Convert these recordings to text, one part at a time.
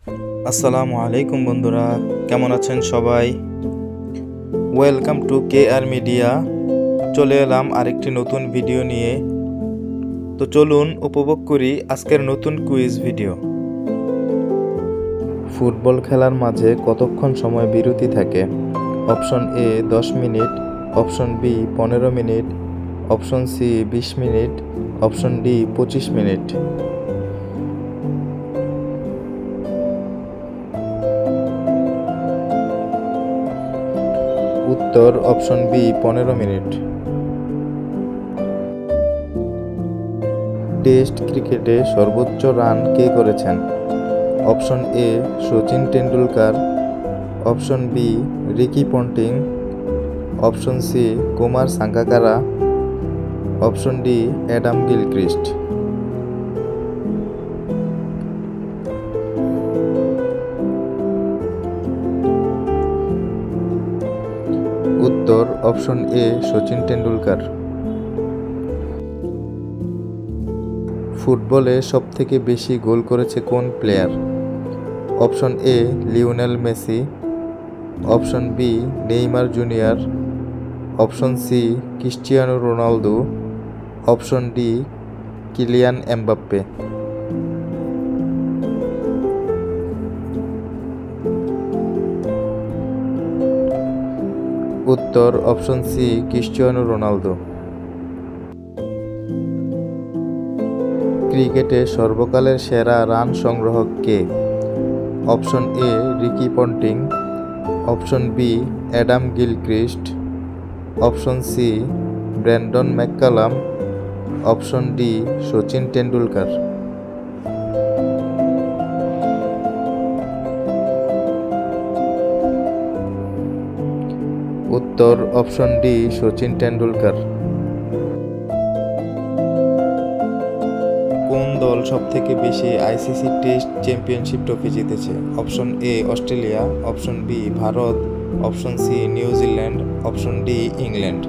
আসসালামু আলাইকুম বন্ধুরা, কেমন আছেন সবাই? Welcome to KR media. চলে এলাম আরেকটি নতুন ভিডিও নিয়ে। তো চলুন উপভোগ করি আজকের নতুন কুইজ ভিডিও। ফুটবল খেলার মাঝে কতক্ষণ সময় বিরতি থাকে? Option A 10 minute, option B 15 minute, option C 20 minute, option D 25 minute. উত্তর অপশন বি 15 মিনিট। টেস্ট ক্রিকেটে সর্বোচ্চ রান কে করেছেন? Option A Sachin Tendulkar, option B Ricky Ponting, option C Kumar Sangakkara, option D Adam Gilchrist. উত্তর অপশন এ সচিন টেন্ডুলকার। ফুটবলে সবথেকে বেশি goal করেছে কোন player? Option A Lionel Messi, option B Neymar junior, option C Cristiano Ronaldo, option D Kylian Mbappe. উত্তর option C Cristiano Ronaldo. ক্রিকেটে সর্বকালের সেরা রান সংগ্রাহক কে? Option A Ricky Ponting, option B Adam Gilchrist, option C Brendon McCullum, option D Sachin Tendulkar. উত্তর option D Sachin Tendulkar. কোন দল সবথেকে বেশি আইসিসি টেস্ট চ্যাম্পিয়নশিপ ট্রফি জিতেছে? Option A Australia, option B Bharat, option C New Zealand, option D England.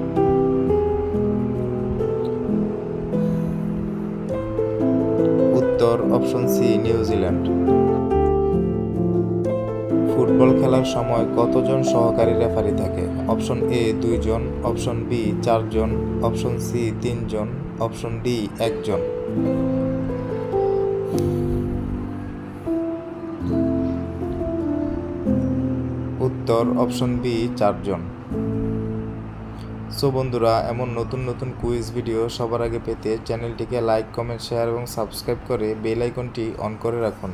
উত্তর option C New Zealand. Football খেলার সময় কতজন সহকারী রেফারি থাকে? অপশন এ 2 জন, অপশন বি 4 জন, অপশন সি 3 জন, অপশন ডি 1 জন। উত্তর অপশন বি 4 জন। সো বন্ধুরা, এমন নতুন নতুন কুইজ ভিডিও সবার আগে পেতে চ্যানেলটিকে লাইক, কমেন্ট, শেয়ার এবং সাবস্ক্রাইব করে বেল আইকনটি অন করে রাখুন।